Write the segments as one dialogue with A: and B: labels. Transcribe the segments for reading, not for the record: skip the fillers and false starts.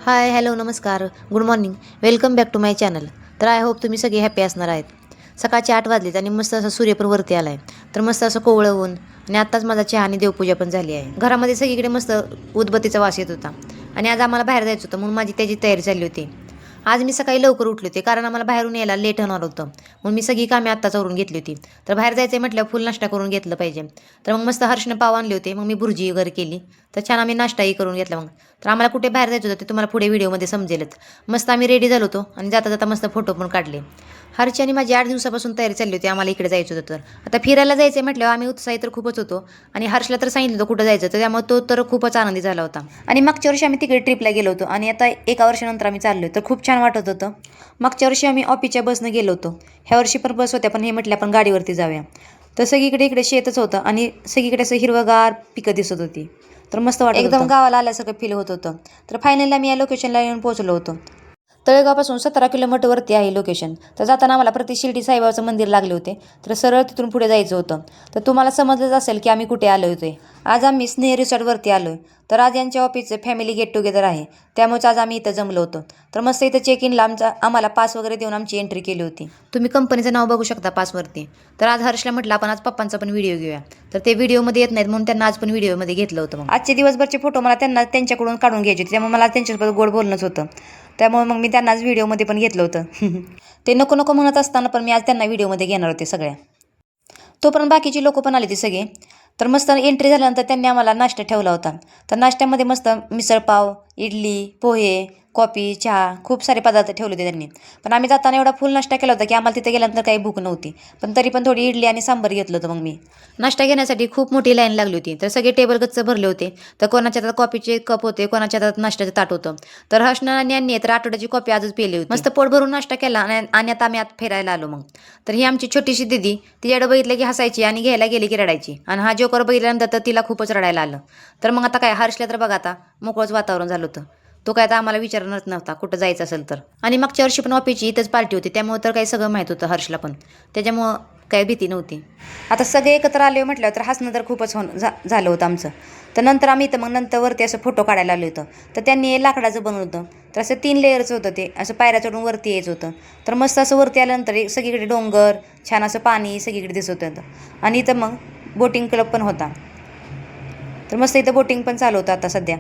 A: हाय hello नमस्कार good morning welcome back to my channel. तर I hope तुम्ही सगळे हॅपी असणार आहेत. सकाळचे 8 वाजलेत आणि मस्त असं सूर्य पण वरती आला आहे. तर मस्त असं कोवळं ऊन आणि आत्ताच माझा चहा आणि देवपूजा पण झाली आहे. घरामध्ये सगळीकडे मस्त उदबत्तीचा वास येत होता आणि आज आम्हाला बाहेर जायचं होतं म्हणून माझी त्याची तयारी चालली होती. आज मी सकाळी लवकर उठले होते कारण आम्हाला बाहेरून यायला लेट होणार होतं म्हणून मी सगळी कामे आत्ताच आवरून घेतली होती. तर बाहेर जायचं म्हटलं फुल नाश्ता करून घेतलं पाहिजे. तर मग मस्त हर्षने पाव आणले होते मग मी भुर्जी वगैरे केली. तर छान आम्ही नाश्ताही करून घेतला मग. तर आम्हाला कुठे बाहेर जायचं होतं ते तुम्हाला पुढे व्हिडिओमध्ये समजेलच. मस्त आम्ही रेडी झालो होतो आणि जाता जाता मस्त फोटो पण काढले. हर्षी आणि माझी 8 दिवसापासून तयारी चालली होती आम्हाला इकडे जायचं होतं. तर आता फिरायला जायचं म्हटल्यावर आम्ही उत्साही तर खूपच होतो आणि हर्षला तर सांगितलं होतं कुठं जायचं तर त्यामुळे तो तर खूपच आनंदी झाला होता. आणि मागच्या वर्षी आम्ही तिकडे ट्रिपला गेलो होतो आणि आता एका वर्षानंतर आम्ही चाललो तर खूप छान वाटत होतं. मागच्या वर्षी आम्ही ऑफिसच्या बसनं गेलो होतो. ह्या वर्षी पण बस होत्या पण हे म्हटलं आपण गाडीवरती जाऊया. तर सगळीकडे इकडे शेतच होतं आणि सगळीकडे असं हिरवगार पिकं दिसत होती. तर मस्त वाटत एकदम गावाला आल्यासारखं फील होत होतं. तर फायनली आम्ही या लोकेशनला येऊन पोहोचलो होतो. तळेगावपासून 17 किलोमीटरवरती आहे लोकेशन. तर जाताना आम्हाला प्रति शिर्डी साईबाबाचं मंदिर लागले होते. तर सरळ तिथून पुढे जायचं होतं. तर तुम्हाला समजलंच असेल की आम्ही कुठे आलो होते. आज आम्ही स्नेह रिसॉर्टवरती आलो आहे. तर आज यांच्या ऑफिसचं फॅमिली गेट टुगेदर आहे. त्यामुळेच आज आम्ही इथं जमलो होतो. तर मस्त इथं चेक इनला आम्हाला पास वगैरे देऊन आमची एंट्री केली होती. तुम्ही कंपनीचं नाव बघू शकता पासवरती. तर आज हर्षला म्हटलं आपण आज पप्पांचा पण व्हिडिओ घेऊया. तर ते व्हिडिओमध्ये येत नाहीत म्हणून त्यांना आज पण व्हिडिओमध्ये घेतलं होतं. मग आजचे दिवसभरचे फोटो मला त्यांच्याकडून काढून घ्यायचे होते त्यामुळे मला त्यांच्यासोबत गोड बोलणंच होतं. त्यामुळे मग मी त्यांनाच व्हिडिओमध्ये पण घेतलं होतं. ते नको नको म्हणत असताना पण मी आज त्यांना व्हिडिओमध्ये घेणार होते सगळ्या. तोपर्यंत बाकीची लोकं पण आली ती सगळे. तर मस्त एंट्री झाल्यानंतर त्यांनी आम्हाला नाश्ता ठेवला होता. तर नाश्त्यामध्ये मस्त मिसळपाव, इडली, पोहे, कॉफी, चहा खूप सारे पदार्थ ठेवले होते त्यांनी. पण आम्ही जाताना एवढा फुल नाश्ता केला होता की आम्हाला तिथे गेल्यानंतर काही भूक नव्हती. पण तरी पण थोडी इडली आणि सांबार घेतलं होतं मग मी. नाश्ता घेण्यासाठी खूप मोठी लाईन लागली होती. तर सगळे टेबल गच्च भरले होते. तर कोणाच्या हातात कॉफीचे कप होते, कोणाच्या हातात नाश्त्याचं ताट होतं. तर हर्षना आणि यांनी तर आठवड्याची कॉफी आजच पिली होती. मस्त पोट भरून नाश्ता केला आणि आता आम्ही फिरायला आलो मग. तर ही आमची छोटीशी दीदी तिच्याकडे बघितलं की हसायची आणि घ्यायला गेली की रडायची आणि हा जोकर बघितल्यानंतर तर तिला खूपच रडायला आलं. तर मग आता काय हर्षला तर बघा आता मोकळंच वातावरण झालं होतं. तो काय आता आम्हाला विचारणारच नव्हता कुठं जायचं असेल तर. आणि मागच्या वर्षी पण ऑफिसची इथंच पार्टी होती त्यामुळे तर काही सगळं माहीत होतं हर्षला पण. त्याच्यामुळं काही भीती नव्हती. आता सगळे एकत्र आले म्हटल्यावर तर हसणं तर खूपच झालं होतं आमचं. तर नंतर आम्ही इथं मग नंतर वरती असं फोटो काढायला आलो होतं. तर त्यांनी हे लाकडाचं बनवलं होतं. तर असं 3 लेयरचं होतं ते असं पायऱ्या चढून वरती यायचं होतं. तर मस्त असं वरती आल्यानंतर सगळीकडे डोंगर छान असं पाणी सगळीकडे दिसत होतं. आणि इथं मग बोटिंग क्लब पण होता. तर मस्त इथं बोटिंग पण चालू होतं आता सध्या.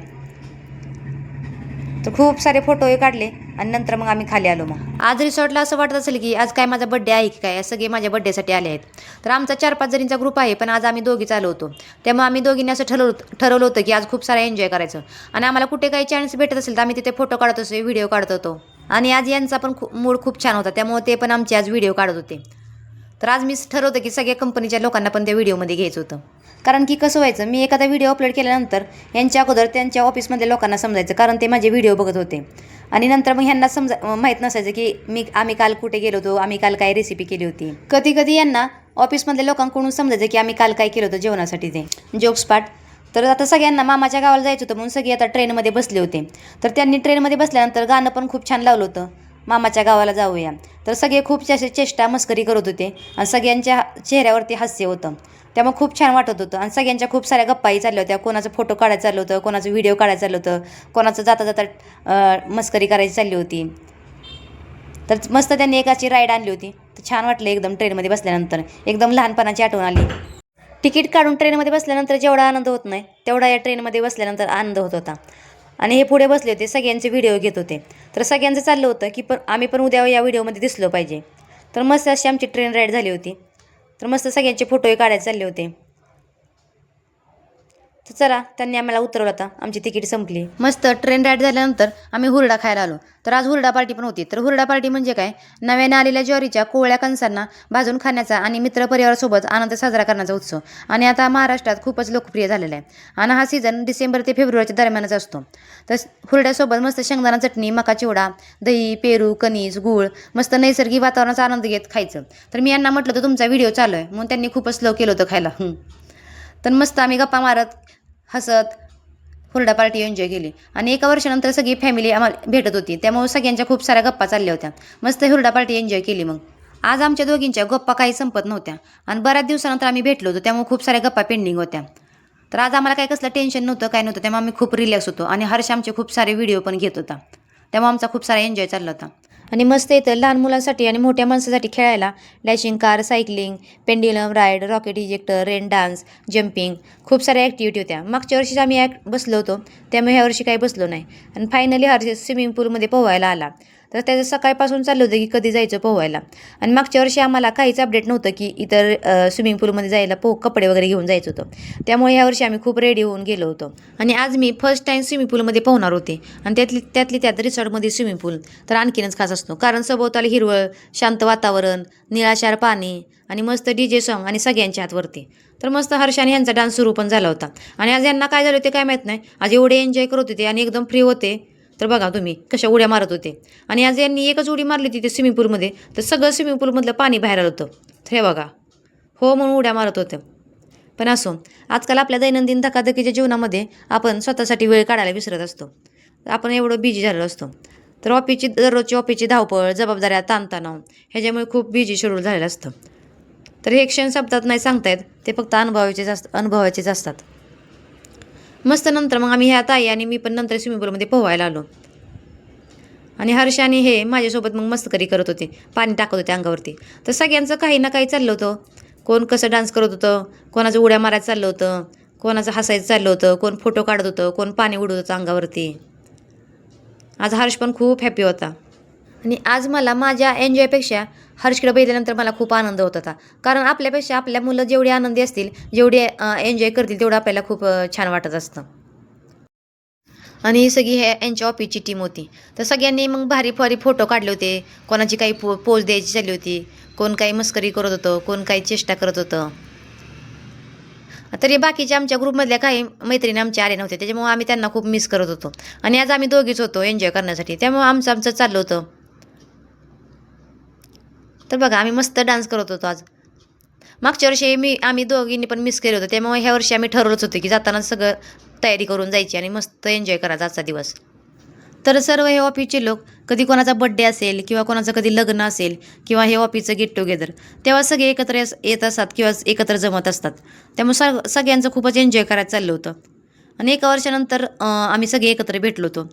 A: तर खूप सारे फोटोही काढले आणि नंतर मग आम्ही खाली आलो. मग आज रिसॉर्टला असं वाटत असेल की आज काय माझा बड्डे आहे की काय सगळे माझ्या बड्डेसाठी आले आहेत. तर आमचा 4-5 जणींचा ग्रुप आहे पण आज आम्ही दोघीच आलो होतो. त्यामुळे आम्ही दोघींनी असं ठरवलं होतं की आज खूप सारा एन्जॉय करायचं आणि आम्हाला कुठे काही चान्स भेटत असेल तर आम्ही तिथे फोटो काढत असतो, व्हिडिओ काढत होतो. आणि आज यांचा पण मूड खूप छान होता त्यामुळे ते पण आमचे आज व्हिडिओ काढत होते. तर आज मी ठरवतं की सगळ्या कंपनीच्या लोकांना पण त्या व्हिडिओमध्ये घ्यायचं होतं. कारण की कसं व्हायचं मी एखादा व्हिडिओ अपलोड केल्यानंतर यांच्या अगोदर त्यांच्या ऑफिसमधल्या लोकांना समजायचं कारण ते माझे व्हिडिओ बघत होते. आणि नंतर मग ह्यांना माहीत नसायचं की आम्ही काल कुठे गेलो होतो, आम्ही काल काय रेसिपी केली होती. कधी कधी यांना ऑफिसमधल्या लोकांकडून समजायचं की आम्ही काल काय केलं होतं जेवणासाठी ते जोक्स पार्ट. तर आता सगळ्यांना मामाच्या गावाला जायचं होतं म्हणून सगळे आता ट्रेनमध्ये बसले होते. तर त्यांनी ट्रेनमध्ये बसल्यानंतर गाणं पण खूप छान लावलं होतं, मामाच्या गावाला जाऊया. तर सगळे खूप असे चेष्टा मस्करी करत होते आणि सगळ्यांच्या चेहऱ्यावरती हास्य होतं. त्यामुळे खूप छान वाटत होतं आणि सगळ्यांच्या खूप साऱ्या गप्पाही चालल्या होत्या. कोणाचं फोटो काढायचं चाललं होतं, कोणाचं व्हिडिओ काढायचं चाललं होतं, कोणाचं जाता जाता मस्करी करायची चालली होती. तर मस्त त्यांनी एकाची राईड आणली होती. तर छान वाटलं एकदम ट्रेनमध्ये बसल्यानंतर एकदम लहानपणाची आठवण आली. तिकीट काढून ट्रेनमध्ये बसल्यानंतर जेवढा आनंद होत नाही तेवढा या ट्रेनमध्ये बसल्यानंतर आनंद होत होता. आणि हे पुढे बसले होते सगळ्यांचे व्हिडिओ घेत होते. तर सगळ्यांचं चाललं होतं की आम्ही पण उद्या या व्हिडिओमध्ये दिसलो पाहिजे. तर मस्त अशी आमची ट्रेन राईड झाली होती. तर मस्त सगळ्यांचे फोटोही काढायचे चालले होते. तर चला त्यांनी आम्हाला उतरवलं होतं, आमची तिकीट संपली. मस्त ट्रेन राईड झाल्यानंतर आम्ही हुरडा खायला आलो. तर आज हुरडा पार्टी पण होती. तर हुरडा पार्टी म्हणजे काय, नव्याने आलेल्या ज्वारीच्या कोवळ्या कणसांना भाजून खाण्याचा आणि मित्रपरिवारासोबत आनंद साजरा करण्याचा उत्सव. आणि आता महाराष्ट्रात खूपच लोकप्रिय झालेला आहे. आणि हा सीझन डिसेंबर ते फेब्रुवारीच्या दरम्यानच असतो. तर हुरड्यासोबत मस्त शेंगदाणा चटणी, मका चिवडा, दही, पेरू, कणीस, गूळ मस्त नैसर्गिक वातावरणाचा आनंद घेत खायचं. तर मी यांना म्हटलं होतं तुमचा व्हिडिओ चालू आहे म्हणून त्यांनी खूपच स्लो केलं होतं खायला. तर मस्त आम्ही गप्पा मारत हसत हुरडा पार्टी एन्जॉय केली. आणि एका वर्षानंतर सगळी फॅमिली आम्हाला भेटत होती त्यामुळे सगळ्यांच्या खूप साऱ्या गप्पा चालल्या होत्या. मस्त हुरडा पार्टी एन्जॉय केली. मग आज आमच्या दोघींच्या गप्पा काही संपत नव्हत्या आणि बऱ्याच दिवसानंतर आम्ही भेटलो होतो त्यामुळे खूप साऱ्या गप्पा पेंडिंग होत्या. तर आज आम्हाला काही कसलं टेन्शन नव्हतं, काय नव्हतं. त्यामुळे आम्ही खूप रिलॅक्स होतो आणि हर्ष आमचे खूप सारे व्हिडिओ पण घेत होता. त्यामुळे आमचा खूप सारा एन्जॉय चालला होता. आणि मस्त इथं लहान मुलांसाठी आणि मोठ्या माणसासाठी खेळायला dashing car, cycling, pendulum ride, rocket ejector, rain dance, jumping खूप साऱ्या ॲक्टिव्हिटी होत्या. मागच्या वर्षीच आम्ही बसलो होतो, त्यामुळे ह्या वर्षी काही बसलो नाही. आणि फायनली हर्ष स्विमिंग पूलमध्ये पोहायला आला. तर त्याचं सकाळपासून चाललं होतं की कधी जायचं पोहायला. आणि मागच्या वर्षी आम्हाला काहीच अपडेट नव्हतं की इतर स्विमिंग पूलमध्ये जायला कपडे वगैरे घेऊन जायचं होतं. त्यामुळे ह्या वर्षी आम्ही खूप रेडी होऊन गेलो होतो. आणि आज मी फर्स्ट टाईम स्विमिंग पूलमध्ये पोहणार होते. आणि त्यातली त्यात रिसॉर्टमध्ये स्विमिंग पूल तर आणखीनच खास असतो, कारण सभोवताली हिरवळ, शांत वातावरण, निळाशार पाणी आणि मस्त DJ सॉन्ग आणि सगळ्यांच्या हातवरती. तर मस्त हर्षाने यांचा डान्स सुरू पण झाला होता. आणि आज यांना काय झालं होते काय माहीत नाही, आज एवढे एन्जॉय करत होते आणि एकदम फ्री होते. तर बघा तुम्ही कशा उड्या मारत होते. आणि आज यांनी एकच उडी मारली होती ते स्विमिंग पूलमध्ये, तर सगळं स्विमिंग पूलमधलं पाणी बाहेर आलं होतं. तर हे बघा, हो म्हणून उड्या मारत होते. पण असो, आजकाल आपल्या दैनंदिन धकाधकीच्या जीवनामध्ये आपण स्वतःसाठी वेळ काढायला विसरत असतो. आपण एवढं बिझी झालेलो असतो. तर दररोजची ऑफिसची धावपळ, जबाबदाऱ्या, ताणतणाव ह्याच्यामुळे खूप बिझी शेड्यूल झालेलं असतं. तर हे क्षण शब्दात नाही सांगता येत, ते फक्त अनुभवायचेच असतात. मस्त नंतर मग आम्ही ह्या ताई आणि मी पण नंतर स्विमिंग पूलमध्ये पोहायला आलो. आणि हर्षाने हे माझ्यासोबत मग मस्करी करत होते, पाणी टाकत होते अंगावरती. तर सगळ्यांचं काही ना काही चाललं होतं. कोण कसं डान्स करत होतं, कोणाचं उड्या मारायचं चाललं होतं, कोणाचं हसायचं चाललं होतं, कोण फोटो काढत होतं, कोण पाणी उडवत होतं अंगावरती. आज हर्ष पण खूप हॅपी होता. आणि आज मला माझ्या एन्जॉयपेक्षा हर्षकडे बघितल्यानंतर मला खूप आनंद होत होता. कारण आपल्यापेक्षा आपल्या मुलं जेवढी आनंदी असतील, जेवढे एन्जॉय करतील, तेवढं आपल्याला खूप छान वाटत असतं. आणि ही सगळी यांच्या ऑफिसची टीम होती. तर सगळ्यांनी मग भारी भारी फोटो काढले होते. कोणाची काही पोज द्यायची चालली होती, कोण काही मस्करी करत होतं, कोण काही चेष्टा करत होतं. तरी बाकीच्या आमच्या ग्रुपमधल्या काही मैत्रिणी आमच्या आल्या नव्हत्या, त्याच्यामुळे आम्ही त्यांना खूप मिस करत होतो. आणि आज आम्ही दोघीच होतो एन्जॉय करण्यासाठी, त्यामुळे आमचं चाललं होतं. तर बघा, आम्ही मस्त डान्स करत होतो आज. मागच्या वर्षी आम्ही दोघींनी पण मिस केलं होतं, त्यामुळे ह्या वर्षी आम्ही ठरवलंच होतं की जाताना सगळं तयारी करून जायची आणि मस्त एन्जॉय करायचा आजचा दिवस. तर सर्व हे ऑफिसचे लोक, कधी कोणाचा बड्डे असेल किंवा कोणाचं कधी लग्न असेल किंवा हे ऑफिसचं गेट टुगेदर, तेव्हा सगळे एकत्र येत असतात किंवा एकत्र जमत असतात. त्यामुळे सगळ्यांचं खूपच एन्जॉय करायचं चाललं होतं. आणि एका वर्षानंतर आम्ही सगळे एकत्र भेटलो होतो.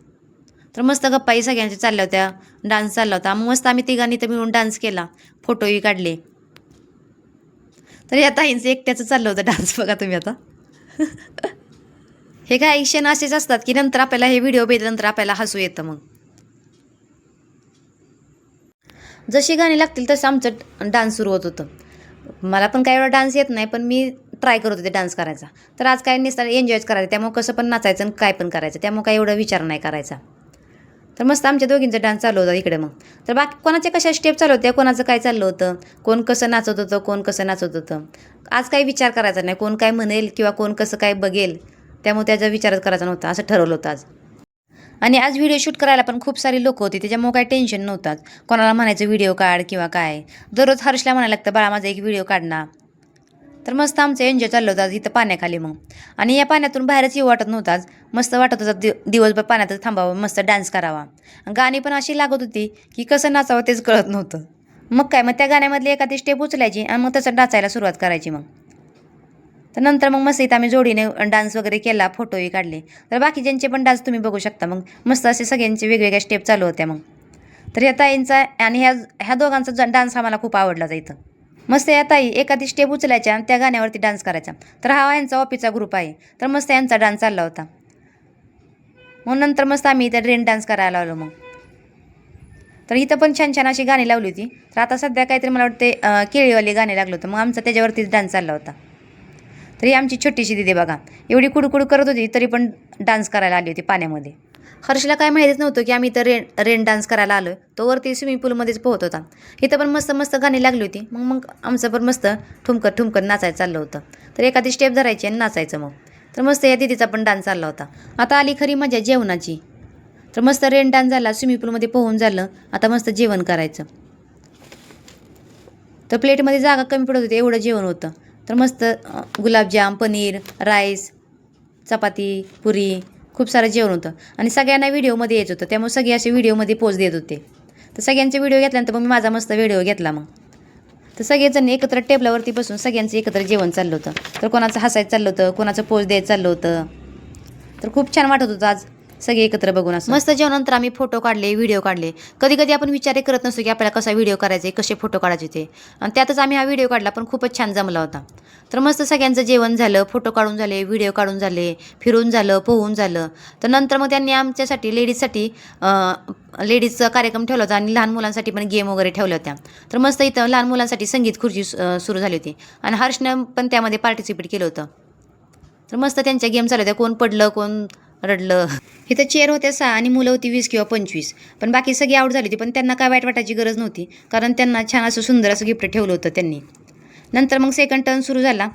A: तर मस्त गप्पाही सगळ्यांच्या चालल्या होत्या, डान्स चालला होता. मस्त आम्ही तिघांनी तर मिळून डान्स केला, फोटोही काढले. तर या ताईंचं एकट्याचं चाललं होतं डान्स, बघा तुम्ही आता. हे काही क्षण असेच असतात की नंतर आपल्याला हे व्हिडिओ बघितल्यानंतर आपल्याला हसू येतं. मग जशी गाणी लागतील तसं आमचं डान्स सुरू होत होतं. मला पण काही एवढा डान्स येत नाही, पण मी ट्राय करत होते डान्स करायचा. तर आज काय नुसतं एन्जॉयच करायचं, त्यामुळे कसं पण नाचायचं आणि काय पण करायचं, त्यामुळे काही एवढा विचार नाही करायचा. तर मस्त आमच्या दोघींचा डान्स चालू होता इकडे. मग तर बाकी कोणाच्या कशा स्टेप चालू होत्या, कोणाचं काय चाललं होतं, कोण कसं नाचत होतं, कोण कसं नाचत होतं, आज काही विचार करायचा नाही. कोण काय म्हणेल किंवा कोण कसं काय बघेल, त्यामुळे त्याचा विचारच करायचा नव्हता, असं ठरवलं होतं आज. आणि आज व्हिडिओ शूट करायला पण खूप सारी लोक होती, त्याच्यामुळे काही टेन्शन नव्हतं. कोणाला म्हणायचं व्हिडिओ काढ किंवा काय, दररोज हर्षला म्हणायला लागतं, बाळा माझा एक व्हिडिओ काढ ना. तर मस्त आमचं एन्जॉय चाललं होतं आज इथं पाण्याखाली. मग आणि या पाण्यातून बाहेरच येऊ वाटत नव्हतं आज. मस्त वाटत होतं दिवसभर पाण्यातच थांबावं, मस्त डान्स करावा. गाणी पण अशी लागत होती की कसं नाचावं तेच कळत नव्हतं. मग काय, मग त्या गाण्यामधली एखादी स्टेप उचलायची आणि मग तसं नाचायला सुरुवात करायची. मग तर नंतर मग मस्त इथं आम्ही जोडीने डान्स वगैरे केला, फोटोही काढले. तर बाकीच्यांचे पण डान्स तुम्ही बघू शकता. मग मस्त असे सगळ्यांचे वेगवेगळ्या स्टेप चालू होत्या. मग तर ह्या ताईंचा आणि ह्या दोघांचा डान्स आम्हाला खूप आवडला जायचं. मस्त या ताई एखादी स्टेप उचलायच्या आणि त्या गाण्यावरती डान्स करायचा. तर हा यांचा ऑफिसचा ग्रुप आहे, तर मस्त यांचा डान्स चालला होता. मग नंतर मस्त आम्ही इथं रेन डान्स करायला आलो. मग तर इथं पण छान छान अशी गाणी लावली होती. तर आता सध्या काहीतरी मला वाटते केळीवाले गाणे लागलं होतं, मग आमचा त्याच्यावरतीच डान्स चालला होता. तर ही आमची छोटीशी दिदी बघा, एवढी कुडकुड करत होती तरी पण डान्स करायला आली होती पाण्यामध्ये. हर्षला काय माहितीच नव्हतं की आम्ही इथं रेन डान्स करायला आलो. तो वरती स्विमिंग पूलमध्येच पोहत होता. इथं पण मस्त मस्त गाणी लागली होती. मग आमचं पण मस्त ठुमकत नाचायचं चाललं होतं. तर एखादी स्टेप धरायची आणि नाचायचं. मग तर मस्त या दिदीचा पण डान्स चालला होता. आता आली खरी मजा जेवणाची. तर मस्त रेन डान्स झाला, स्विमिंग पूलमध्ये पोहून झालं, आता मस्त जेवण करायचं. तर प्लेटमध्ये जागा कमी पडत होती, एवढं जेवण होतं. तर मस्त गुलाबजाम, पनीर, राईस, चपाती, पुरी, खूप सारं जेवण होतं. आणि सगळ्यांना व्हिडिओमध्ये यायचं होतं, त्यामुळे सगळे असे व्हिडिओमध्ये पोज देत होते. तर सगळ्यांचे व्हिडिओ घेतल्यानंतर मग मी माझा मस्त व्हिडिओ घेतला. मग तर सगळेजण एकत्र टेबलावरती बसून सगळ्यांचं एकत्र जेवण चाललं होतं. तर कोणाचं हसायचं चाललं होतं, कोणाचं पोच द्यायचं चाललं होतं. तर खूप छान वाटत होतं आज सगळे एकत्र बघून. असं मस्त जेवणानंतर आम्ही फोटो काढले, व्हिडिओ काढले. कधी कधी आपण विचार करत नसतो की आपल्याला कसा व्हिडिओ करायचे, कसे फोटो काढायचे ते, आणि त्यातच आम्ही हा व्हिडिओ काढला, पण खूपच छान जमला होता. तर मस्त सगळ्यांचं जेवण झालं, फोटो काढून झाले, व्हिडिओ काढून झाले, फिरून झालं, पोहून झालं. तर नंतर मग त्यांनी आमच्यासाठी लेडीजचा कार्यक्रम ठेवला होता आणि लहान मुलांसाठी पण गेम वगैरे ठेवल्या होत्या. तर मस्त इथं लहान मुलांसाठी संगीत खुर्ची सुरू झाली होती आणि हर्षनं पण त्यामध्ये पार्टिसिपेट केलं होतं. तर मस्त त्यांच्या गेम चालू होत्या, कोण पडलं, कोण रडलं. इथं चेअर होत्या 6 आणि मुलं होती 20 किंवा 25. पण बाकी सगळी आऊट झाली होती, पण त्यांना काय वाईट वाटायची गरज नव्हती, कारण त्यांना छान असं सुंदर असं गिफ्ट ठेवलं होतं त्यांनी. नंतर मग सेकंड टर्न सुरू झाला.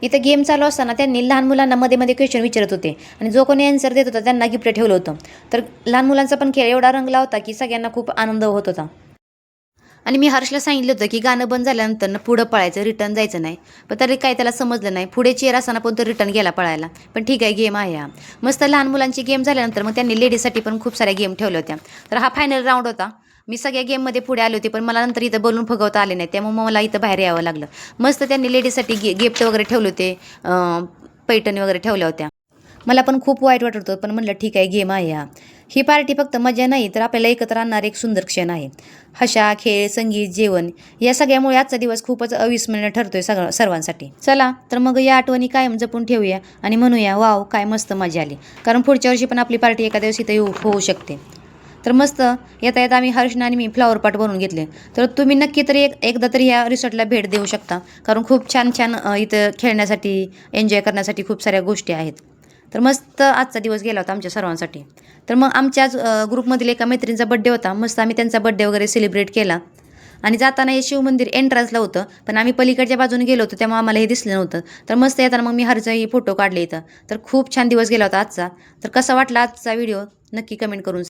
A: इथं गेम चालू असताना त्यांनी लहान मुलांना मध्ये मध्ये क्वेश्चन विचारत होते आणि जो कोणी आन्सर देत होता त्यांना गिफ्ट ठेवलं होतं. तर लहान मुलांचा पण खेळ एवढा रंगला होता की सगळ्यांना खूप आनंद होत होता. आणि मी हर्षला सांगितलं होतं की गाणं बंद झाल्यानंतर पुढं पळायचं, रिटर्न जायचं नाही. पण तरी काही त्याला समजलं नाही. पुढे चेअर असताना पण तो रिटर्न गेला पळायला. पण ठीक आहे, गेम आहे हा. मस्त लहान मुलांची गेम झाल्यानंतर मग त्यांनी लेडीजसाठी पण खूप साऱ्या गेम ठेवल्या होत्या. तर हा फायनल राऊंड होता. मी सगळ्या गेममध्ये पुढे आले होते, पण मला नंतर इथं बोलून फुगवता आले नाही, त्यामुळे मला इथं बाहेर यावं लागलं. मस्त त्यांनी लेडीजसाठी गिफ्ट वगैरे ठेवले होते, पैठणी वगैरे ठेवल्या होत्या. मला पण खूप वाईट वाटत होतं, पण म्हणलं ठीक आहे, गेम आहे हा. ही पार्टी फक्त मजा नाही, तर आपल्याला एकत्र आणणार एक सुंदर क्षण आहे. हशा, खेळ, संगीत, जेवण या सगळ्यामुळे आजचा दिवस खूपच अविस्मरणीय ठरतोय सर्वांसाठी. चला तर मग या आठवणी कायम जपून ठेवूया आणि म्हणूया, वाव काय मस्त मजा आली. कारण पुढच्या वर्षी पण आपली पार्टी एका दिवशी इथं होऊ शकते. तर मस्त येता येता आम्ही हर्षन आणि मी फ्लॉवर पॉट बनवून घेतले. तर तुम्ही नक्की तरी एकदा तरी या रिसॉर्टला भेट देऊ शकता, कारण खूप छान छान इथं खेळण्यासाठी, एन्जॉय करण्यासाठी खूप साऱ्या गोष्टी आहेत. तर मस्त आजचा दिवस गेला होता आमच्या सर्वांसाठी. तर मग आमच्याच ग्रुपमधील एका मैत्रिणीचा बड्डे होता. मस्त आम्ही त्यांचा बड्डे वगैरे सेलिब्रेट केला. आणि जाताना हे शिवमंदिर एंट्रन्सला होतं, पण आम्ही पलीकडच्या बाजूने गेलो होतो त्यामुळे आम्हाला हे दिसलं नव्हतं. तर मस्त येताना मग मी हरचाही फोटो काढले इथं. तर खूप छान दिवस गेला होता आजचा. तर कसा वाटला आजचा व्हिडिओ नक्की कमेंट करून